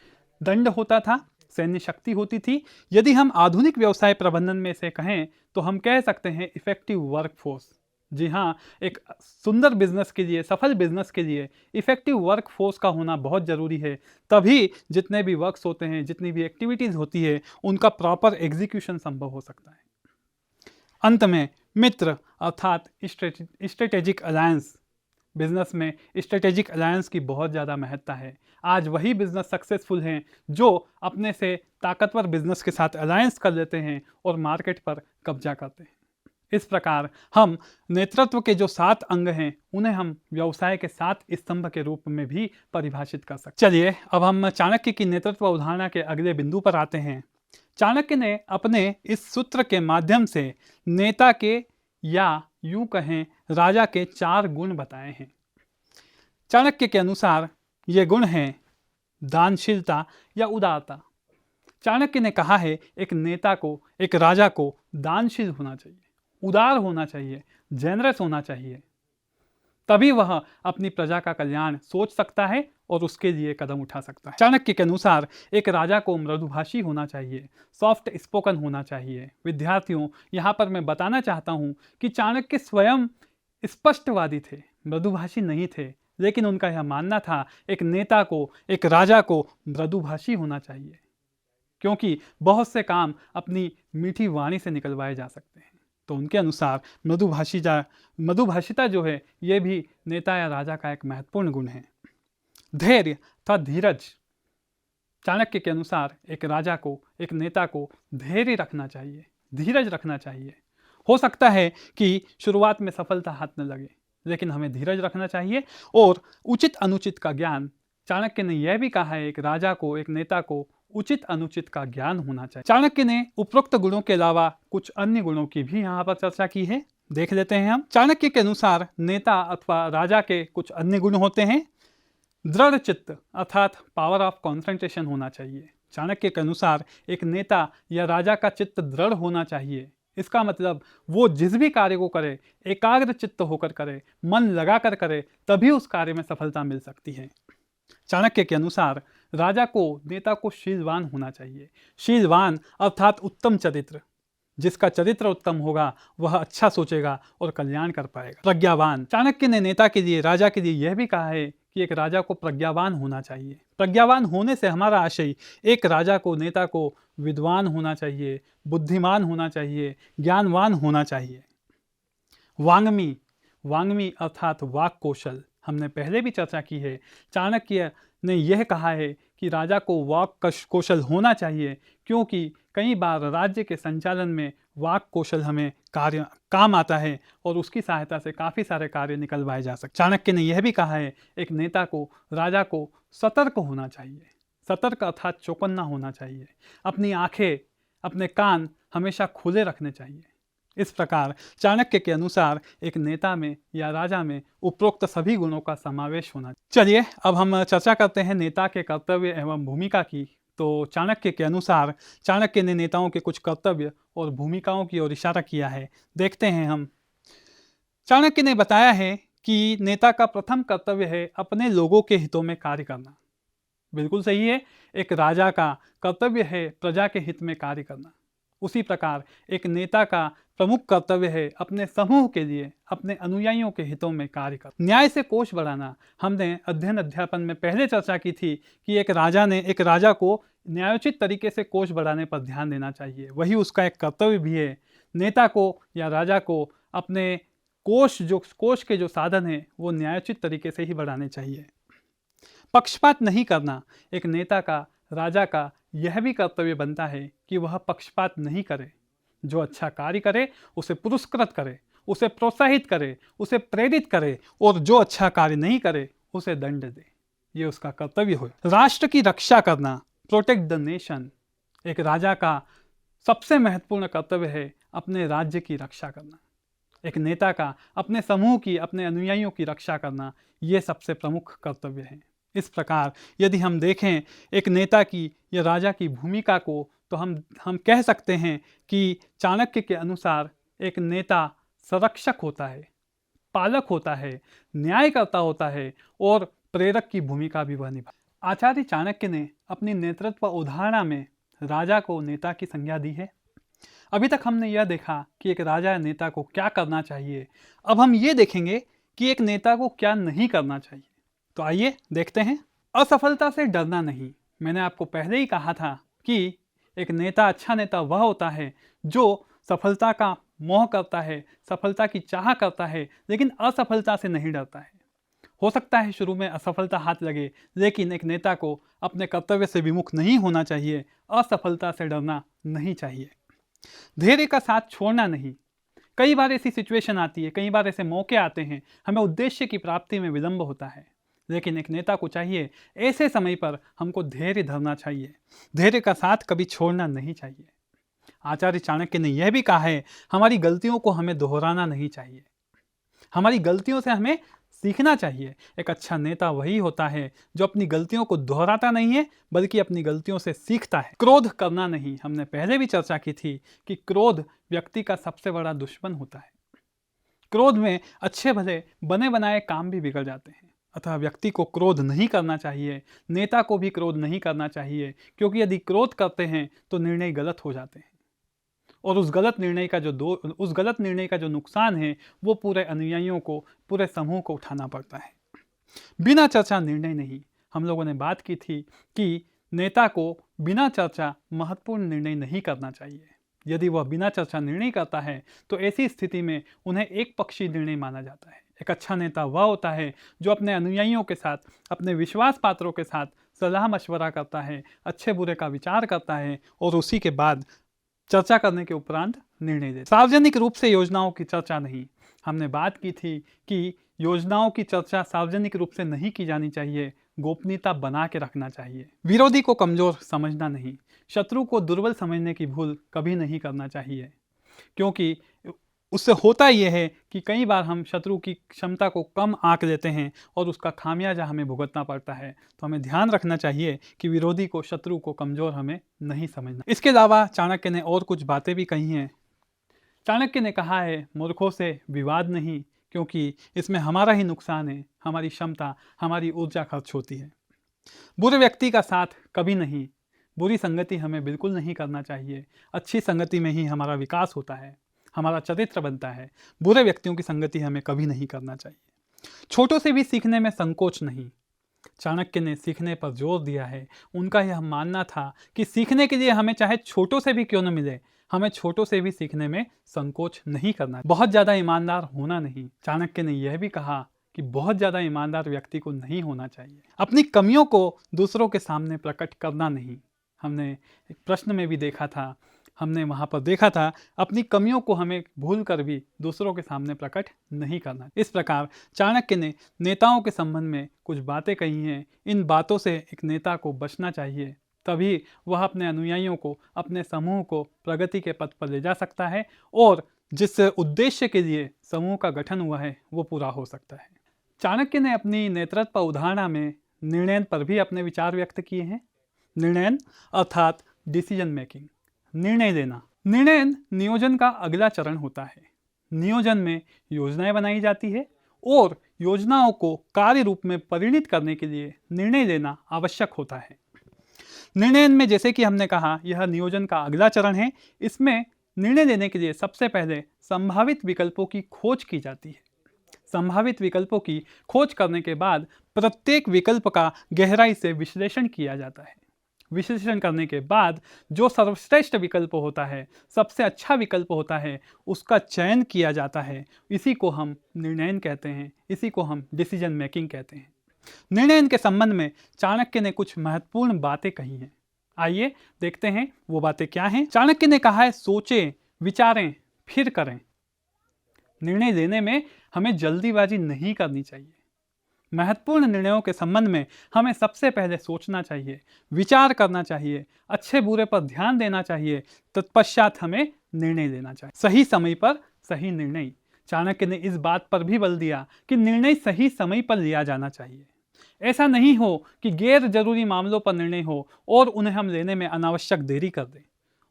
दंड होता था, सैन्य शक्ति होती थी। यदि हम आधुनिक व्यवसाय प्रबंधन में से कहें तो हम कह सकते हैं इफेक्टिव वर्कफोर्स। जी हाँ, एक सुंदर बिजनेस के लिए, सफल बिजनेस के लिए इफेक्टिव वर्कफोर्स का होना बहुत ज़रूरी है। तभी जितने भी वर्क्स होते हैं, जितनी भी एक्टिविटीज़ होती है, उनका प्रॉपर एग्जीक्यूशन संभव हो सकता है। अंत में मित्र अर्थात स्ट्रेटेजिक अलायंस। बिजनेस में स्ट्रेटेजिक अलायंस की बहुत ज़्यादा महत्ता है। आज वही बिजनेस सक्सेसफुल हैं जो अपने से ताकतवर बिजनेस के साथ अलायंस कर लेते हैं और मार्केट पर कब्जा करते हैं। इस प्रकार हम नेतृत्व के जो 7 अंग हैं उन्हें हम व्यवसाय के 7 स्तंभ के रूप में भी परिभाषित कर सकते हैं। चलिए अब हम चाणक्य की नेतृत्व अवधारणा के अगले बिंदु पर आते हैं। चाणक्य ने अपने इस सूत्र के माध्यम से नेता के या यूं कहें राजा के 4 गुण बताए हैं। चाणक्य के अनुसार ये गुण हैं दानशीलता या उदारता। चाणक्य ने कहा है एक नेता को, एक राजा को दानशील होना चाहिए, उदार होना चाहिए, जेनरस होना चाहिए। तभी वह अपनी प्रजा का कल्याण सोच सकता है और उसके लिए कदम उठा सकता है। चाणक्य के अनुसार एक राजा को मृदुभाषी होना चाहिए, सॉफ्ट स्पोकन होना चाहिए। विद्यार्थियों, यहाँ पर मैं बताना चाहता हूँ कि चाणक्य स्वयं स्पष्टवादी थे, मृदुभाषी नहीं थे, लेकिन उनका यह मानना था एक नेता को, एक राजा को मृदुभाषी होना चाहिए, क्योंकि बहुत से काम अपनी मीठी वाणी से निकलवाए जा सकते हैं। तो उनके अनुसार मृदुभाषिता जो है ये भी नेता या राजा का एक महत्वपूर्ण गुण है। धैर्य तथा धीरज। चाणक्य के अनुसार एक राजा को, एक नेता को धैर्य रखना चाहिए, धीरज रखना चाहिए। हो सकता है कि शुरुआत में सफलता हाथ न लगे, लेकिन हमें धीरज रखना चाहिए और उचित अनुचित का ज्ञान। चाणक्य ने यह भी कहा है एक राजा को, एक नेता को उचित अनुचित का ज्ञान होना चाहिए। चाणक्य ने उपरोक्त गुणों के अलावा कुछ अन्य गुणों की भी यहाँ पर चर्चा की है, देख लेते हैं हम। चाणक्य के अनुसार नेता अथवा राजा के कुछ अन्य गुण होते हैं। दृढ़ चित्त अर्थात पावर ऑफ कॉन्सेंट्रेशन होना चाहिए। चाणक्य के अनुसार एक नेता या राजा का चित्त दृढ़ होना चाहिए। इसका मतलब वो जिस भी कार्य को करे एकाग्र चित्त होकर करे, मन लगाकर करे, तभी उस कार्य में सफलता मिल सकती है। चाणक्य के अनुसार राजा को, नेता को शीलवान होना चाहिए। शीलवान अर्थात उत्तम चरित्र। जिसका चरित्र उत्तम होगा वह अच्छा सोचेगा और कल्याण कर पाएगा। प्रज्ञावान, चाणक्य ने नेता के लिए, राजा के लिए यह भी कहा है कि एक राजा को प्रज्ञावान होना चाहिए। प्रज्ञावान होने से हमारा आशय एक राजा को, नेता को विद्वान होना चाहिए, बुद्धिमान होना चाहिए, ज्ञानवान होना चाहिए। वांग्मी, वांग्मी अर्थात वाक कौशल। हमने पहले भी चर्चा की है, चाणक्य ने यह कहा है कि राजा को वाक कौशल होना चाहिए, क्योंकि कई बार राज्य के संचालन में वाक कौशल हमें काम आता है और उसकी सहायता से काफ़ी सारे कार्य निकलवाए जा सकते। चाणक्य ने यह भी कहा है एक नेता को, राजा को सतर्क होना चाहिए। सतर्क अर्थात चौकन्ना होना चाहिए। अपनी आंखें, अपने कान हमेशा खुले रखने चाहिए। इस प्रकार चाणक्य के अनुसार एक नेता में या राजा में उपरोक्त सभी गुणों का समावेश होना चाहिए। चलिए अब हम चर्चा करते हैं नेता के कर्तव्य एवं भूमिका की। तो चाणक्य के अनुसार, चाणक्य ने नेताओं के कुछ कर्तव्य और भूमिकाओं की ओर इशारा किया है। देखते हैं हम। चाणक्य ने बताया है कि नेता का प्रथम कर्तव्य है अपने लोगों के हितों में कार्य करना। बिल्कुल सही है, एक राजा का कर्तव्य है प्रजा के हित में कार्य करना। उसी प्रकार एक नेता का प्रमुख कर्तव्य है अपने समूह के लिए, अपने अनुयायियों के हितों में कार्य करना। न्याय से कोष बढ़ाना, हमने अध्ययन अध्यापन में पहले चर्चा की थी कि एक राजा को न्यायोचित तरीके से कोष बढ़ाने पर ध्यान देना चाहिए। वही उसका एक कर्तव्य भी है। नेता को या राजा को अपने कोष के जो साधन हैं वो न्यायोचित तरीके से ही बढ़ाने चाहिए। पक्षपात नहीं करना, एक नेता का, राजा का यह भी कर्तव्य बनता है कि वह पक्षपात नहीं करे। जो अच्छा कार्य करे उसे पुरस्कृत करे, उसे प्रोत्साहित करे, उसे प्रेरित करे, और जो अच्छा कार्य नहीं करे उसे दंड दे। ये उसका कर्तव्य हो। राष्ट्र की रक्षा करना, प्रोटेक्ट द नेशन, एक राजा का सबसे महत्वपूर्ण कर्तव्य है अपने राज्य की रक्षा करना। एक नेता का अपने समूह की, अपने अनुयायियों की रक्षा करना, ये सबसे प्रमुख कर्तव्य है। इस प्रकार यदि हम देखें एक नेता की या राजा की भूमिका को, तो हम कह सकते हैं कि चाणक्य के अनुसार एक नेता संरक्षक होता है, पालक होता है, न्यायकर्ता होता है और प्रेरक की भूमिका भी वह निभाता है। आचार्य चाणक्य ने अपनी नेतृत्व उदाहरणा में राजा को नेता की संज्ञा दी है। अभी तक हमने यह देखा कि एक राजा या नेता को क्या करना चाहिए। अब हम ये देखेंगे कि एक नेता को क्या नहीं करना चाहिए। तो आइए देखते हैं। असफलता से डरना नहीं। मैंने आपको पहले ही कहा था कि एक नेता, अच्छा नेता वह होता है जो सफलता का मोह करता है, सफलता की चाह करता है, लेकिन असफलता से नहीं डरता है। हो सकता है शुरू में असफलता हाथ लगे, लेकिन एक नेता को अपने कर्तव्य से विमुख नहीं होना चाहिए, असफलता से डरना नहीं चाहिए। धैर्य का साथ छोड़ना नहीं। कई बार ऐसी सिचुएशन आती है, कई बार ऐसे मौके आते हैं, हमें उद्देश्य की प्राप्ति में विलंब होता है, लेकिन एक नेता को चाहिए ऐसे समय पर हमको धैर्य धरना चाहिए। धैर्य का साथ कभी छोड़ना नहीं चाहिए। आचार्य चाणक्य ने यह भी कहा है हमारी गलतियों को हमें दोहराना नहीं चाहिए, हमारी गलतियों से हमें सीखना चाहिए। एक अच्छा नेता वही होता है जो अपनी गलतियों को दोहराता नहीं है, बल्कि अपनी गलतियों से सीखता है। क्रोध करना नहीं। हमने पहले भी चर्चा की थी कि क्रोध व्यक्ति का सबसे बड़ा दुश्मन होता है। क्रोध में अच्छे भले बने बनाए काम भी बिगड़ जाते हैं। अतः व्यक्ति को क्रोध नहीं करना चाहिए, नेता को भी क्रोध नहीं करना चाहिए, क्योंकि यदि क्रोध करते हैं तो निर्णय गलत हो जाते हैं, और उस गलत निर्णय का जो नुकसान है वो पूरे अनुयायियों को, पूरे समूह को उठाना पड़ता है। बिना चर्चा निर्णय नहीं। हम लोगों ने बात की थी कि नेता को बिना चर्चा महत्वपूर्ण निर्णय नहीं करना चाहिए। यदि वह बिना चर्चा निर्णय करता है तो ऐसी स्थिति में उन्हें एक पक्षी निर्णय माना जाता है। एक अच्छा नेता वह होता है जो अपने अनुयायियों के साथ, अपने विश्वास पात्रों के साथ सलाह मशवरा करता है, अच्छे बुरे का विचार करता है और उसी के बाद चर्चा करने के उपरांत निर्णय देता है। सार्वजनिक रूप से योजनाओं की चर्चा नहीं। हमने बात की थी कि योजनाओं की चर्चा सार्वजनिक रूप से नहीं की जानी चाहिए, गोपनीयता बना के रखना चाहिए। विरोधी को कमजोर समझना नहीं। शत्रु को दुर्बल समझने की भूल कभी नहीं करना चाहिए, क्योंकि उससे होता यह है कि कई बार हम शत्रु की क्षमता को कम आंक लेते हैं और उसका खामियाजा हमें भुगतना पड़ता है। तो हमें ध्यान रखना चाहिए कि विरोधी को, शत्रु को कमज़ोर हमें नहीं समझना। इसके अलावा चाणक्य ने और कुछ बातें भी कही हैं। चाणक्य ने कहा है, मूर्खों से विवाद नहीं, क्योंकि इसमें हमारा ही नुकसान है, हमारी क्षमता, हमारी ऊर्जा खर्च होती है। बुरे व्यक्ति का साथ कभी नहीं, बुरी संगति हमें बिल्कुल नहीं करना चाहिए। अच्छी संगति में ही हमारा विकास होता है, हमारा चरित्र बनता है। बुरे व्यक्तियों की संगति हमें कभी नहीं करना चाहिए। छोटों से भी सीखने में संकोच नहीं। चाणक्य ने सीखने पर जोर दिया है। उनका यह मानना था कि सीखने के लिए हमें चाहे छोटों से भी क्यों न मिले, हमें छोटों से भी सीखने में संकोच नहीं करना। बहुत ज़्यादा ईमानदार होना नहीं। चाणक्य ने यह भी कहा कि बहुत ज़्यादा ईमानदार व्यक्ति को नहीं होना चाहिए। अपनी कमियों को दूसरों के सामने प्रकट करना नहीं। हमने एक प्रश्न में भी देखा था, हमने वहाँ पर देखा था, अपनी कमियों को हमें भूल कर भी दूसरों के सामने प्रकट नहीं करना। इस प्रकार चाणक्य ने नेताओं के संबंध में कुछ बातें कही हैं। इन बातों से एक नेता को बचना चाहिए, तभी वह अपने अनुयायियों को, अपने समूह को प्रगति के पथ पर ले जा सकता है और जिस उद्देश्य के लिए समूह का गठन हुआ है वो पूरा हो सकता है। चाणक्य ने अपनी नेतृत्व उदाहरणा में निर्णय पर भी अपने विचार व्यक्त किए हैं। निर्णय अर्थात डिसीजन मेकिंग, निर्णय लेना। निर्णय नियोजन का अगला चरण होता है। नियोजन में योजनाएं बनाई जाती है और योजनाओं को कार्य रूप में परिणित करने के लिए निर्णय लेना आवश्यक होता है। निर्णय में, जैसे कि हमने कहा, यह नियोजन का अगला चरण है। इसमें निर्णय लेने के लिए सबसे पहले संभावित विकल्पों की खोज की जाती है। संभावित विकल्पों की खोज करने के बाद प्रत्येक विकल्प का गहराई से विश्लेषण किया जाता है। विश्लेषण करने के बाद जो सर्वश्रेष्ठ विकल्प होता है, सबसे अच्छा विकल्प होता है, उसका चयन किया जाता है। इसी को हम निर्णय कहते हैं, इसी को हम डिसीजन मेकिंग कहते हैं। निर्णय के संबंध में चाणक्य ने कुछ महत्वपूर्ण बातें कही हैं। आइए देखते हैं वो बातें क्या हैं। चाणक्य ने कहा है, सोचें, विचारें, फिर करें। निर्णय लेने में हमें जल्दीबाजी नहीं करनी चाहिए। महत्वपूर्ण निर्णयों के संबंध में हमें सबसे पहले सोचना चाहिए, विचार करना चाहिए, अच्छे बुरे पर ध्यान देना चाहिए, तत्पश्चात हमें निर्णय लेना चाहिए। सही समय पर सही निर्णय। चाणक्य ने इस बात पर भी बल दिया कि निर्णय सही समय पर लिया जाना चाहिए। ऐसा नहीं हो कि गैर जरूरी मामलों पर निर्णय हो और उन्हें हम लेने में अनावश्यक देरी कर दें,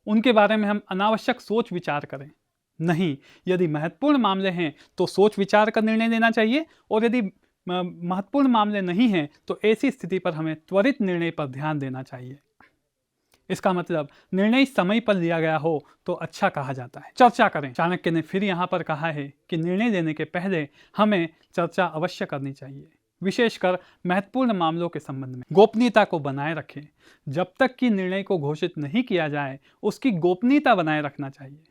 उनके बारे में हम अनावश्यक सोच विचार करें। नहीं, यदि महत्वपूर्ण मामले हैं तो सोच विचार कर निर्णय लेना चाहिए, और यदि महत्वपूर्ण मामले नहीं हैं तो ऐसी स्थिति पर हमें त्वरित निर्णय पर ध्यान देना चाहिए। इसका मतलब निर्णय समय पर लिया गया हो तो अच्छा कहा जाता है। चर्चा करें। चाणक्य ने फिर यहाँ पर कहा है कि निर्णय लेने के पहले हमें चर्चा अवश्य करनी चाहिए, विशेषकर महत्वपूर्ण मामलों के संबंध में। गोपनीयता को बनाए रखें। जब तक कि निर्णय को घोषित नहीं किया जाए उसकी गोपनीयता बनाए रखना चाहिए।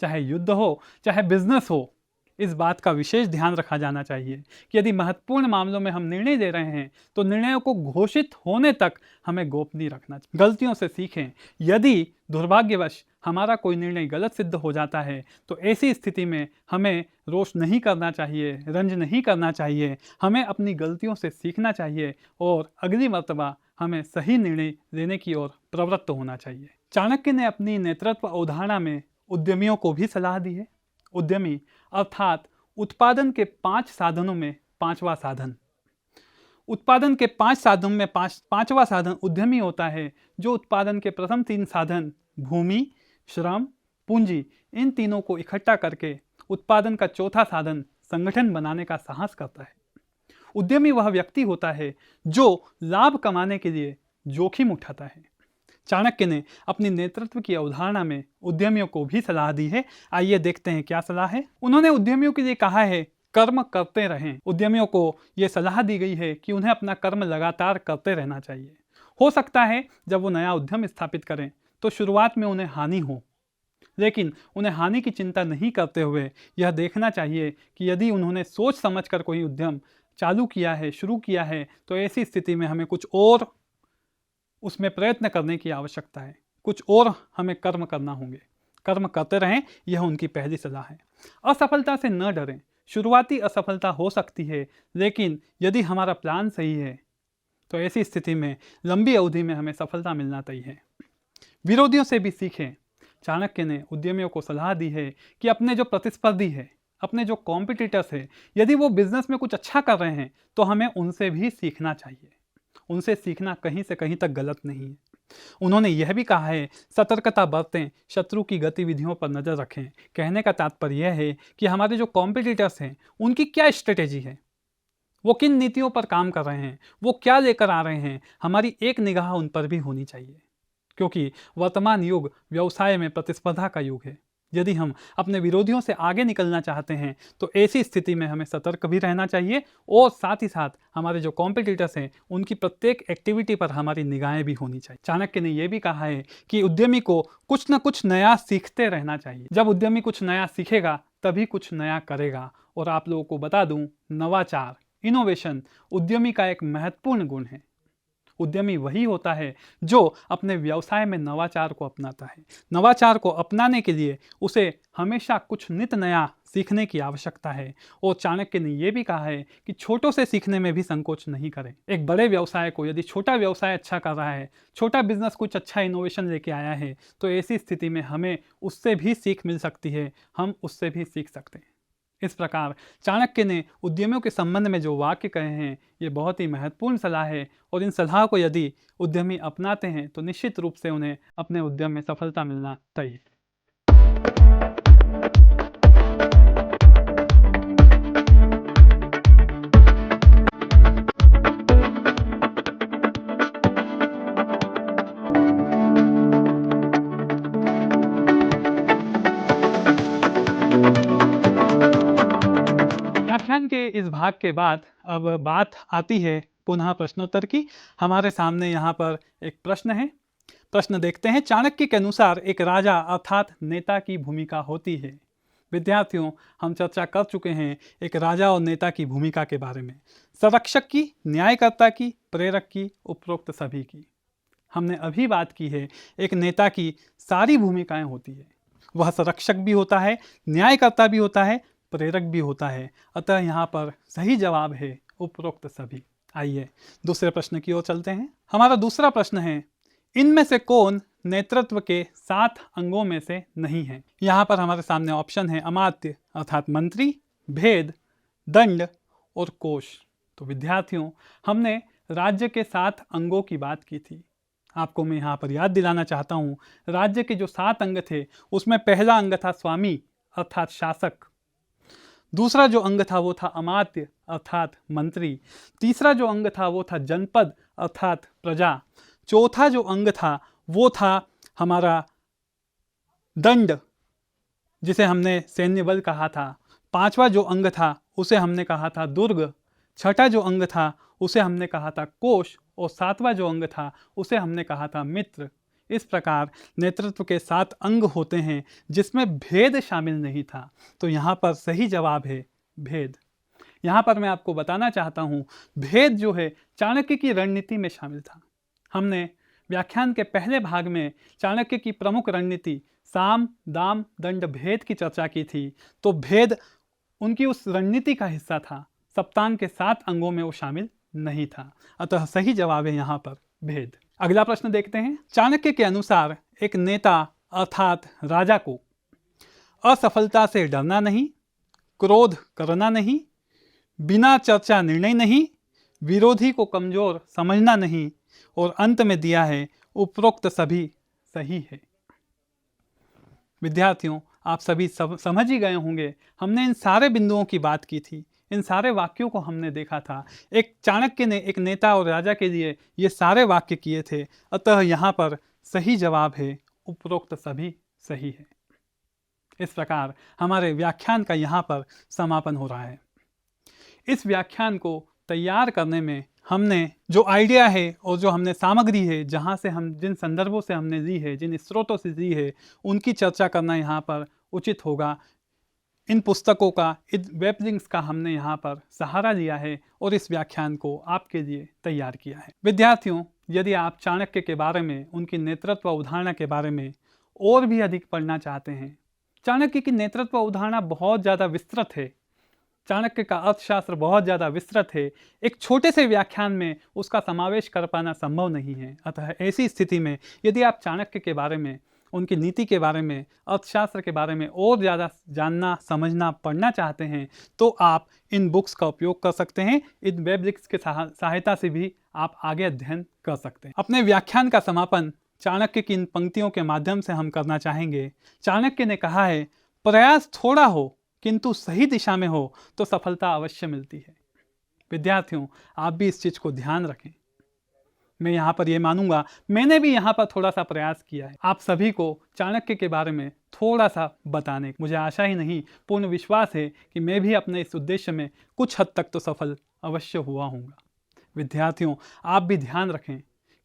चाहे युद्ध हो, चाहे बिजनेस हो, इस बात का विशेष ध्यान रखा जाना चाहिए कि यदि महत्वपूर्ण मामलों में हम निर्णय ले रहे हैं तो निर्णयों को घोषित होने तक हमें गोपनीय रखना चाहिए। गलतियों से सीखें। यदि दुर्भाग्यवश हमारा कोई निर्णय गलत सिद्ध हो जाता है तो ऐसी स्थिति में हमें रोष नहीं करना चाहिए, रंज नहीं करना चाहिए। हमें अपनी गलतियों से सीखना चाहिए और अगली मर्तबा हमें सही निर्णय लेने की ओर प्रवृत्त होना चाहिए। चाणक्य ने अपनी नेतृत्व अवधारणा में उद्यमियों को भी सलाह दी है। उद्यमी अर्थात उत्पादन के 5 साधनों में 5वां साधन। उत्पादन के 5 साधनों में 5वां साधन उद्यमी होता है, जो उत्पादन के प्रथम 3 साधन भूमि, श्रम, पूंजी, इन तीनों को इकट्ठा करके उत्पादन का चौथा साधन संगठन बनाने का साहस करता है। उद्यमी वह व्यक्ति होता है जो लाभ कमाने के लिए जोखिम उठाता है। चाणक्य ने अपनी नेतृत्व की अवधारणा में उद्यमियों को भी सलाह दी है। आइए देखते हैं क्या सलाह है। उन्होंने उद्यमियों के लिए कहा है, कर्म करते रहें। उद्यमियों को यह सलाह दी गई है कि उन्हें अपना कर्म लगातार करते रहना चाहिए। हो सकता है जब वो नया उद्यम स्थापित करें तो शुरुआत में उन्हें हानि हो, लेकिन उन्हें हानि की चिंता नहीं करते हुए यह देखना चाहिए कि यदि उन्होंने सोच समझकर कोई उद्यम चालू किया है, शुरू किया है, तो ऐसी स्थिति में हमें कुछ और उसमें प्रयत्न करने की आवश्यकता है, कुछ और हमें कर्म करना होंगे। कर्म करते रहें, यह उनकी पहली सलाह है। असफलता से न डरें। शुरुआती असफलता हो सकती है, लेकिन यदि हमारा प्लान सही है तो ऐसी स्थिति में लंबी अवधि में हमें सफलता मिलना तय है। विरोधियों से भी सीखें। चाणक्य ने उद्यमियों को सलाह दी है कि अपने जो प्रतिस्पर्धी है, अपने जो कॉम्पिटिटर्स है, यदि वो बिजनेस में कुछ अच्छा कर रहे हैं तो हमें उनसे भी सीखना चाहिए। उनसे सीखना कहीं से कहीं तक गलत नहीं है। उन्होंने यह भी कहा है, सतर्कता बरतें, शत्रु की गतिविधियों पर नजर रखें। कहने का तात्पर्य यह है कि हमारे जो कॉम्पिटिटर्स हैं उनकी क्या स्ट्रेटेजी है, वो किन नीतियों पर काम कर रहे हैं, वो क्या लेकर आ रहे हैं, हमारी एक निगाह उन पर भी होनी चाहिए। क्योंकि वर्तमान युग व्यवसाय में प्रतिस्पर्धा का युग है। यदि हम अपने विरोधियों से आगे निकलना चाहते हैं तो ऐसी स्थिति में हमें सतर्क भी रहना चाहिए और साथ ही साथ हमारे जो कॉम्पिटिटर्स हैं उनकी प्रत्येक एक्टिविटी पर हमारी निगाहें भी होनी चाहिए। चाणक्य ने यह भी कहा है कि उद्यमी को कुछ न कुछ नया सीखते रहना चाहिए। जब उद्यमी कुछ नया सीखेगा तभी कुछ नया करेगा। और आप लोगों को बता दूं, नवाचार, इनोवेशन उद्यमी का एक महत्वपूर्ण गुण है। उद्यमी वही होता है जो अपने व्यवसाय में नवाचार को अपनाता है। नवाचार को अपनाने के लिए उसे हमेशा कुछ नित नया सीखने की आवश्यकता है। और चाणक्य ने यह भी कहा है कि छोटों से सीखने में भी संकोच नहीं करें। एक बड़े व्यवसाय को यदि छोटा व्यवसाय अच्छा कर रहा है, छोटा बिजनेस कुछ अच्छा इनोवेशन लेके आया है, तो ऐसी स्थिति में हमें उससे भी सीख मिल सकती है, हम उससे भी सीख सकते हैं। इस प्रकार चाणक्य ने उद्यमियों के संबंध में जो वाक्य कहे हैं ये बहुत ही महत्वपूर्ण सलाह है। और इन सलाह को यदि उद्यमी अपनाते हैं तो निश्चित रूप से उन्हें अपने उद्यम में सफलता मिलना तय है। व्याख्यान के इस भाग के बाद अब बात आती है पुनः प्रश्नोत्तर की। हमारे सामने यहाँ पर एक प्रश्न है। प्रश्न देखते हैं। चाणक्य के अनुसार एक राजा अर्थात नेता की भूमिका होती है। विद्यार्थियों, हम चर्चा कर चुके हैं एक राजा और नेता की भूमिका के बारे में, संरक्षक की, न्यायकर्ता की, प्रेरक की, उपरोक्त सभी की। हमने अभी बात की है एक नेता की सारी भूमिकाएं होती है। वह संरक्षक भी होता है, न्यायकर्ता भी होता है, प्रेरक भी होता है। अतः यहाँ पर सही जवाब है उपरोक्त सभी। आइए दूसरे प्रश्न की ओर चलते हैं। हमारा दूसरा प्रश्न है, इनमें से कौन नेतृत्व के 7 अंगों में से नहीं है? यहाँ पर हमारे सामने ऑप्शन है अमात्य अर्थात मंत्री, भेद, दंड और कोष। तो विद्यार्थियों, हमने राज्य के 7 अंगों की बात की थी। आपको मैं यहाँ पर याद दिलाना चाहता हूँ, राज्य के जो 7 अंग थे उसमें पहला अंग था स्वामी अर्थात शासक, दूसरा जो अंग था वो था अमात्य अर्थात मंत्री, तीसरा जो अंग था वो था जनपद अर्थात प्रजा, चौथा जो अंग था वो था हमारा दंड जिसे हमने सैन्य बल कहा था, पांचवा जो अंग था उसे हमने कहा था दुर्ग, छठा जो अंग था उसे हमने कहा था कोष और सातवां जो अंग था उसे हमने कहा था मित्र। इस प्रकार नेतृत्व के 7 अंग होते हैं जिसमें भेद शामिल नहीं था। तो यहाँ पर सही जवाब है भेद। यहाँ पर मैं आपको बताना चाहता हूँ, भेद जो है चाणक्य की रणनीति में शामिल था। हमने व्याख्यान के पहले भाग में चाणक्य की प्रमुख रणनीति साम, दाम, दंड, भेद की चर्चा की थी। तो भेद उनकी उस रणनीति का हिस्सा था, सप्तांग के 7 अंगों में वो शामिल नहीं था। अतः सही जवाब है यहाँ पर भेद। अगला प्रश्न देखते हैं। चाणक्य के अनुसार एक नेता अर्थात राजा को असफलता से डरना नहीं, क्रोध करना नहीं, बिना चर्चा निर्णय नहीं, विरोधी को कमजोर समझना नहीं और अंत में दिया है उपरोक्त सभी सही है। विद्यार्थियों, आप सभी समझ ही गए होंगे, हमने इन सारे बिंदुओं की बात की थी, इन सारे वाक्यों को हमने देखा था। एक चाणक्य ने एक नेता और राजा के लिए ये सारे वाक्य किए थे। अतः यहाँ पर सही जवाब है उपरोक्त सभी सही है। इस प्रकार हमारे व्याख्यान का यहाँ पर समापन हो रहा है। इस व्याख्यान को तैयार करने में हमने जो आइडिया है और जो हमने सामग्री है, जहाँ से हम जिन संदर्भों से हमने ली है, जिन स्रोतों से ली है, उनकी चर्चा करना यहाँ पर उचित होगा। इन पुस्तकों का, इन वेब लिंक्स का हमने यहाँ पर सहारा लिया है और इस व्याख्यान को आपके लिए तैयार किया है। विद्यार्थियों, यदि आप चाणक्य के बारे में, उनकी नेतृत्व अवधारणा के बारे में और भी अधिक पढ़ना चाहते हैं, चाणक्य की नेतृत्व अवधारणा बहुत ज़्यादा विस्तृत है, चाणक्य का अर्थशास्त्र बहुत ज़्यादा विस्तृत है, एक छोटे से व्याख्यान में उसका समावेश कर पाना संभव नहीं है। अतः ऐसी स्थिति में यदि आप चाणक्य के बारे में उनकी नीति के बारे में, अर्थशास्त्र के बारे में और ज़्यादा जानना, समझना, पढ़ना चाहते हैं तो आप इन बुक्स का उपयोग कर सकते हैं। इन वेब लिंक्स के सहायता से भी आप आगे अध्ययन कर सकते हैं। अपने व्याख्यान का समापन चाणक्य की इन पंक्तियों के माध्यम से हम करना चाहेंगे। चाणक्य ने कहा है, प्रयास थोड़ा हो किंतु सही दिशा में हो तो सफलता अवश्य मिलती है। विद्यार्थियों, आप भी इस चीज़ को ध्यान रखें। मैं यहाँ पर ये मानूंगा, मैंने भी यहाँ पर थोड़ा सा प्रयास किया है आप सभी को चाणक्य के बारे में थोड़ा सा बताने। मुझे आशा ही नहीं, पूर्ण विश्वास है कि मैं भी अपने इस उद्देश्य में कुछ हद तक तो सफल अवश्य हुआ हूँगा। विद्यार्थियों, आप भी ध्यान रखें,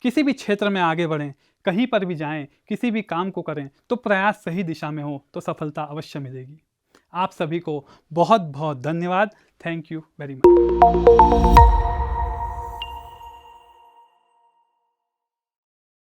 किसी भी क्षेत्र में आगे बढ़ें, कहीं पर भी जाएं, किसी भी काम को करें तो प्रयास सही दिशा में हो तो सफलता अवश्य मिलेगी। आप सभी को बहुत बहुत धन्यवाद। Thank you very much.